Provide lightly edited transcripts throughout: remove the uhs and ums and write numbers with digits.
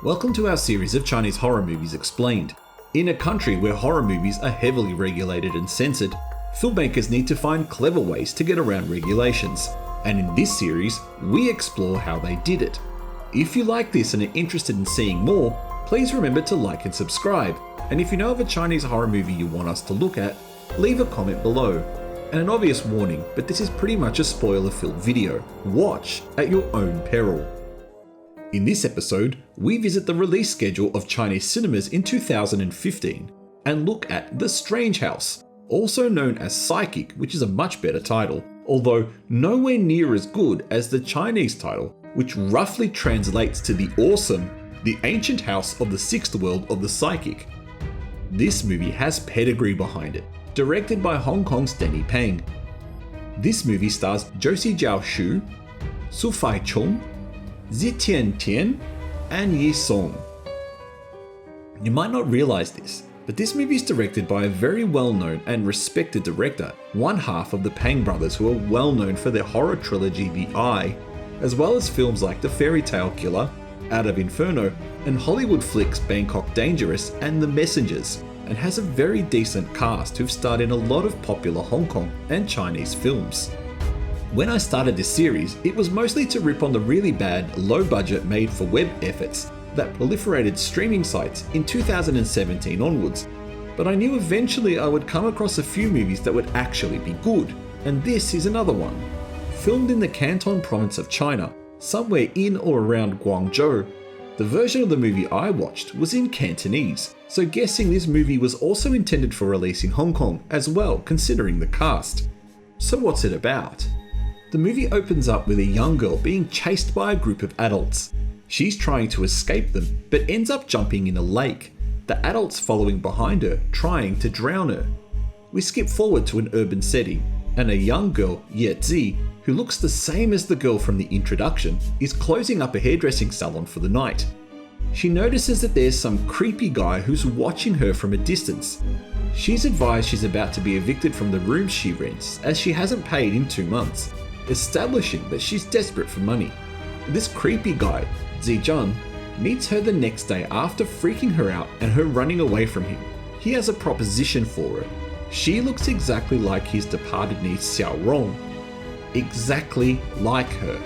Welcome to our series of Chinese horror movies explained. In a country where horror movies are heavily regulated and censored, filmmakers need to find clever ways to get around regulations. And in this series, we explore how they did it. If you like this and are interested in seeing more, please remember to like and subscribe. And if you know of a Chinese horror movie you want us to look at, leave a comment below. And an obvious warning, but this is pretty much a spoiler-filled video. Watch at your own peril. In this episode, we visit the release schedule of Chinese cinemas in 2015 and look at The Strange House, also known as Psychic, which is a much better title, although nowhere near as good as the Chinese title, which roughly translates to The Awesome, the ancient house of the sixth world of the psychic. This movie has pedigree behind it, directed by Hong Kong's Denny Peng. This movie stars Josie Jiao, Sufai Cheung, Zitian Tian, and Yi Song. You might not realize this, but this movie is directed by a very well-known and respected director, one half of the Peng brothers, who are well known for their horror trilogy The Eye, as well as films like The Fairy Tale Killer, Out of Inferno, and Hollywood flicks Bangkok Dangerous and The Messengers, and has a very decent cast who've starred in a lot of popular Hong Kong and Chinese films. When I started this series, it was mostly to rip on the really bad, low-budget made-for-web efforts that proliferated streaming sites in 2017 onwards, but I knew eventually I would come across a few movies that would actually be good, and this is another one. Filmed in the Canton province of China, somewhere in or around Guangzhou, the version of the movie I watched was in Cantonese, so guessing this movie was also intended for release in Hong Kong as well, considering the cast. So what's it about? The movie opens up with a young girl being chased by a group of adults. She's trying to escape them, but ends up jumping in a lake, the adults following behind her, trying to drown her. We skip forward to an urban setting, and a young girl, Ye, who looks the same as the girl from the introduction, is closing up a hairdressing salon for the night. She notices that there's some creepy guy who's watching her from a distance. She's advised she's about to be evicted from the rooms she rents, as she hasn't paid in 2 months, establishing that she's desperate for money. This creepy guy, Zitian, meets her the next day after freaking her out and her running away from him. He has a proposition for her. She looks exactly like his departed niece Xiao Rong. Exactly like her.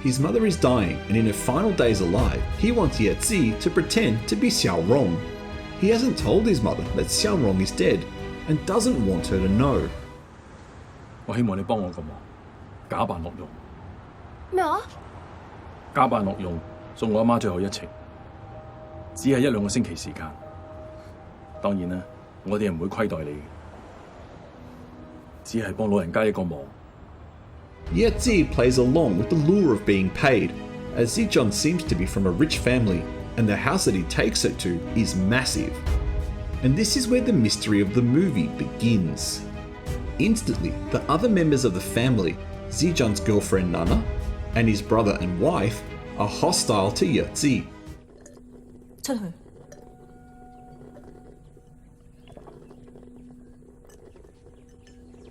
His mother is dying, and in her final days alive, he wants Ye to pretend to be Xiao Rong. He hasn't told his mother that Xiao Rong is dead, and doesn't want her to know. 我希望你幫我個忙，假扮落用。咩話？假扮落用送我阿媽最後一程，只係1-2個星期時間。當然啦，我哋唔會虧待你嘅，只係幫老人家一個忙。Ye plays along with the lure of being paid, as Zitian seems to be from a rich family, and the house that he takes her to is massive. And this is where the mystery of the movie begins. Instantly, the other members of the family, Zitian's girlfriend Nana, and his brother and wife, are hostile to Ye. 出去。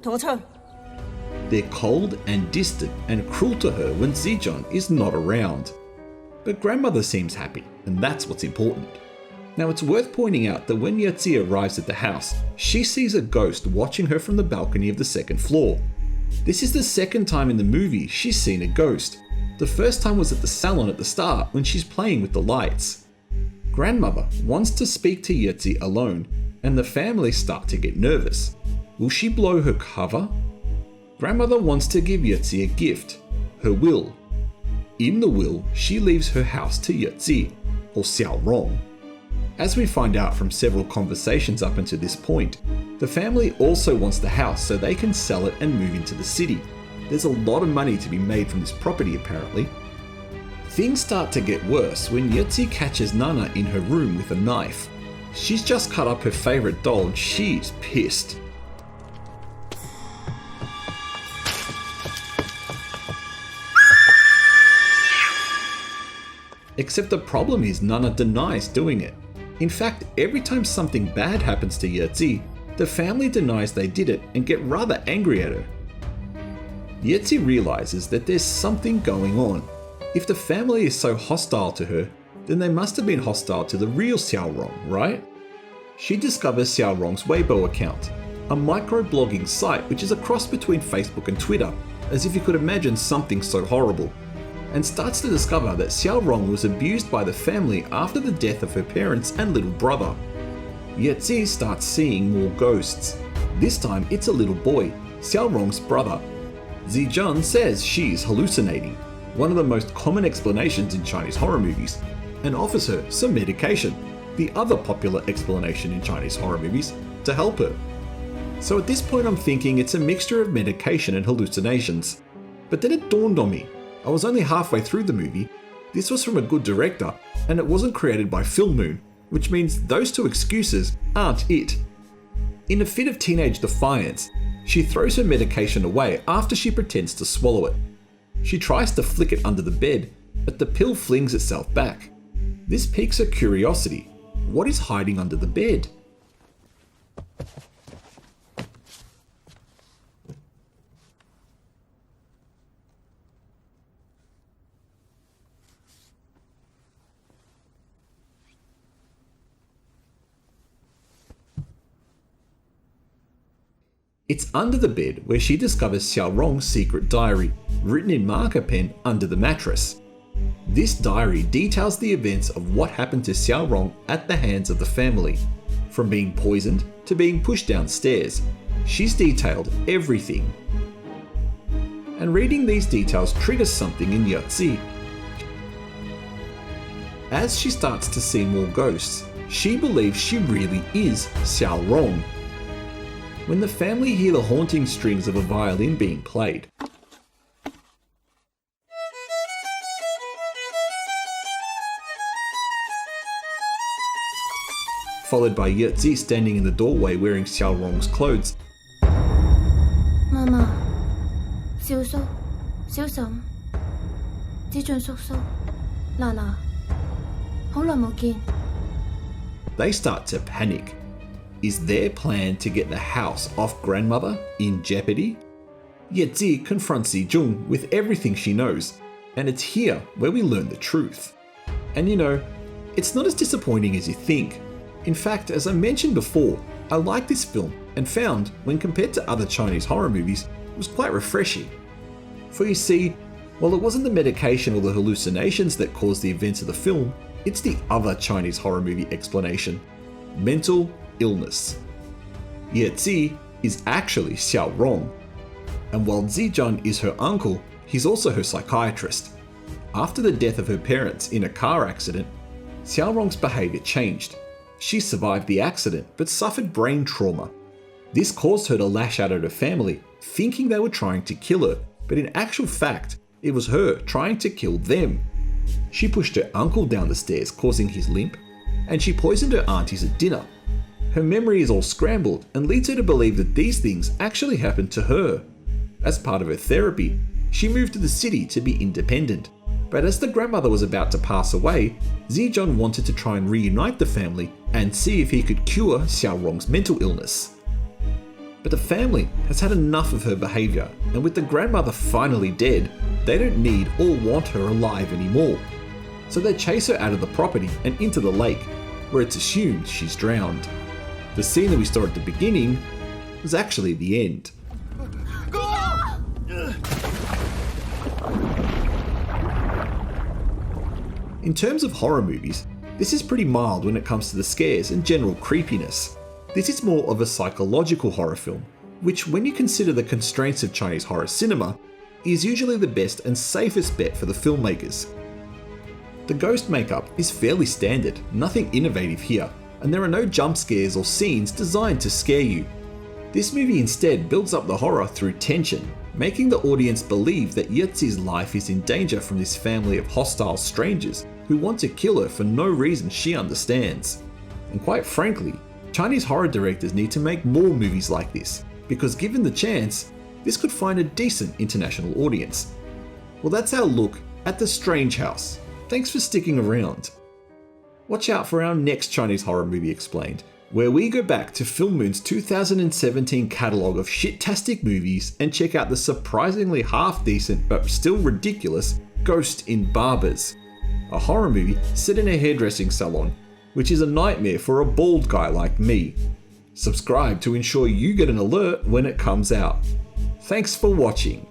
同我出去。 They're cold and distant and cruel to her when Zitian is not around. But grandmother seems happy, and that's what's important. Now it's worth pointing out that when Ye arrives at the house, she sees a ghost watching her from the balcony of the second floor. This is the second time in the movie she's seen a ghost. The first time was at the salon at the start when she's playing with the lights. Grandmother wants to speak to Ye alone, and the family start to get nervous. Will she blow her cover? Grandmother wants to give Ye a gift, her will. In the will, she leaves her house to Ye, or Xiao Rong. As we find out from several conversations up until this point, the family also wants the house so they can sell it and move into the city. There's a lot of money to be made from this property apparently. Things start to get worse when Ye catches Nana in her room with a knife. She's just cut up her favourite doll and she's pissed. Except the problem is Nana denies doing it. In fact, every time something bad happens to Ye, the family denies they did it and get rather angry at her. Ye realizes that there's something going on. If the family is so hostile to her, then they must have been hostile to the real Xiaorong, right? She discovers Xiaorong's Weibo account, a microblogging site which is a cross between Facebook and Twitter, as if you could imagine something so horrible, and starts to discover that Xiaorong was abused by the family after the death of her parents and little brother. Yetzi starts seeing more ghosts. This time it's a little boy, Xiaorong's brother. Zitian says she's hallucinating, one of the most common explanations in Chinese horror movies, and offers her some medication, the other popular explanation in Chinese horror movies, to help her. So at this point I'm thinking it's a mixture of medication and hallucinations. But then it dawned on me, I was only halfway through the movie, this was from a good director, and it wasn't created by Film Moon, which means those two excuses aren't it. In a fit of teenage defiance, she throws her medication away after she pretends to swallow it. She tries to flick it under the bed, but the pill flings itself back. This piques her curiosity. What is hiding under the bed? It's under the bed where she discovers Xiaorong's secret diary, written in marker pen under the mattress. This diary details the events of what happened to Xiaorong at the hands of the family. From being poisoned to being pushed downstairs, she's detailed everything. And reading these details triggers something in Yetzi. As she starts to see more ghosts, she believes she really is Xiaorong. When the family hear the haunting strings of a violin being played, followed by Yetzi standing in the doorway wearing Xiaorong's clothes, 媽媽、少叔、小嬸、子俊叔叔、娜娜，好耐冇見。 they start to panic. Is their plan to get the house off grandmother in jeopardy? Yetzi confronts Jiao with everything she knows, and it's here where we learn the truth. And you know, it's not as disappointing as you think. In fact, as I mentioned before, I like this film and found, when compared to other Chinese horror movies, it was quite refreshing. For you see, while it wasn't the medication or the hallucinations that caused the events of the film, it's the other Chinese horror movie explanation: mental illness. Yetzi is actually Xiaorong, and while Zitian is her uncle, he's also her psychiatrist. After the death of her parents in a car accident, Xiaorong's behaviour changed. She survived the accident but suffered brain trauma. This caused her to lash out at her family, thinking they were trying to kill her, but in actual fact, it was her trying to kill them. She pushed her uncle down the stairs, causing his limp, and she poisoned her aunties at dinner. Her memory is all scrambled and leads her to believe that these things actually happened to her. As part of her therapy, she moved to the city to be independent. But as the grandmother was about to pass away, Zitian wanted to try and reunite the family and see if he could cure Xiaorong's mental illness. But the family has had enough of her behaviour, and with the grandmother finally dead, they don't need or want her alive anymore. So they chase her out of the property and into the lake, where it's assumed she's drowned. The scene that we saw at the beginning was actually the end. In terms of horror movies, this is pretty mild when it comes to the scares and general creepiness. This is more of a psychological horror film, which, when you consider the constraints of Chinese horror cinema, is usually the best and safest bet for the filmmakers. The ghost makeup is fairly standard, nothing innovative here, and there are no jump scares or scenes designed to scare you. This movie instead builds up the horror through tension, making the audience believe that Yetzi's life is in danger from this family of hostile strangers who want to kill her for no reason she understands. And quite frankly, Chinese horror directors need to make more movies like this, because given the chance, this could find a decent international audience. Well, that's our look at The Strange House. Thanks for sticking around. Watch out for our next Chinese horror movie explained, where we go back to Film Moon's 2017 catalogue of shit-tastic movies and check out the surprisingly half-decent but still ridiculous Ghost in Barbers. a horror movie set in a hairdressing salon, which is a nightmare for a bald guy like me. Subscribe to ensure you get an alert when it comes out. Thanks for watching.